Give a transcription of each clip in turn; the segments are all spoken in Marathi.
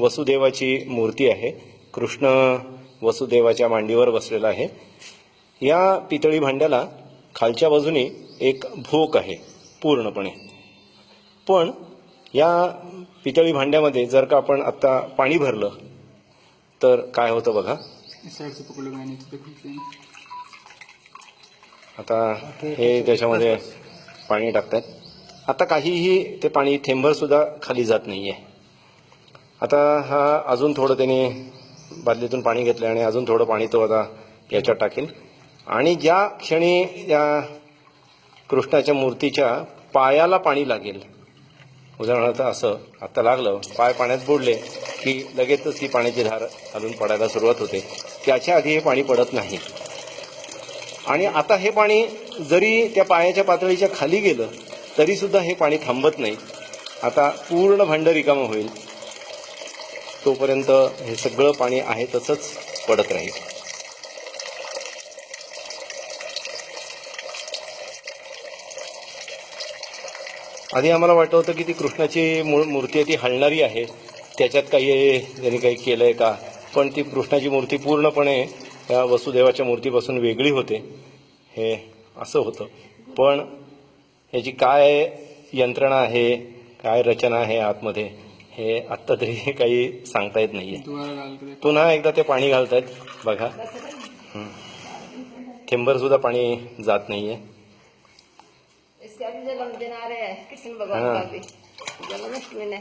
वसुदेवाची मूर्ती आहे. कृष्ण वसुदेवाच्या मांडीवर बसलेला आहे. या पितळी भांड्याला खालच्या बाजूने एक भोक आहे पूर्णपणे. पण या पितळी भांड्यामध्ये जर का आपण आता पाणी भरलं तर काय होतं बघा. आता हे त्याच्यामध्ये पाणी टाकतात. आता काहीही ते पाणी थेंबर सुद्धा खाली जात नाहीये. आता हा अजून थोडं त्याने बादलीतून पाणी घेतलं आणि अजून थोडं पाणी तो आता याच्यात टाकेल. आणि ज्या क्षणी या कृष्णाच्या मूर्तीच्या पायाला पाणी लागेल, उदाहरणार्थ असं आता लागलं, पाय पाण्यात बुडले की लगेचच ती पाण्याची धार खालून पडायला सुरुवात होते. त्याच्या आधी हे पाणी पडत नाही. आणि आता हे पाणी जरी त्या पायाच्या पातळीच्या खाली गेलं तरी सुद्धा हे पाणी थांबत नाही. आता पूर्ण भांडं रिकामं होईल तोपर्यंत हे सगळं पाणी आहे तसंच पडत राहील. आधी आम्हाला वाटत होतं की ती कृष्णाची मूर्ती आहे ती हलणारी आहे, त्याच्यात त्यांनी काही केलंय का. पण ती कृष्णाची मूर्ती पूर्णपणे त्या वसुदेवाच्या मूर्तीपासून वेगळी होते. हे असं होतं. पण याची काय यंत्रणा आहे, काय रचना आहे आतमध्ये, हे आत्ता तरी काही सांगता येत नाहीये. पुन्हा एकदा ते पाणी घालतायत बघा. थेंबर सुद्धा पाणी जात नाहीये. इसका भी जन्मदिन आ रहा है कृष्ण भगवान का भी, जन्माष्टमी ने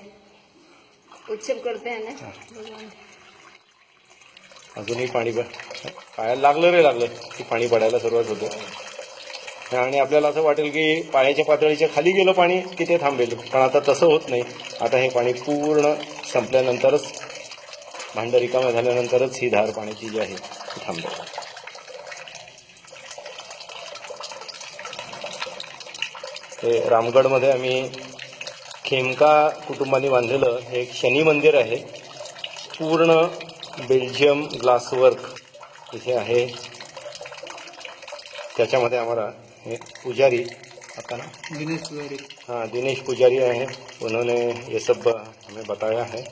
उत्सव करते हैं ना भगवान. अजूनही पाणी पायाला लागलं रे लागलं की पाणी पडायला सुरुवात होते. आणि आपल्याला असं वाटेल की पायाच्या पातळीच्या खाली गेलं पाणी की ते थांबेल, पण आता तसं होत नाही. आता हे पाणी पूर्ण संपल्यानंतरच, भांडं रिकामं झाल्यानंतरच ही धार पाण्याची जी आहे ती थांबेल. हे रामगडमध्ये आम्ही खेमका कुटुंबाने बांधलेलं हे एक शनी मंदिर आहे. पूर्ण बेल्जियम ग्लासवर्क इथे आहे. त्याच्यामध्ये आम्हाला हे पुजारी आता ना दिनेश पुजारी, दिनेश पुजारी है, उन्होंने ये सब हमें बताया है.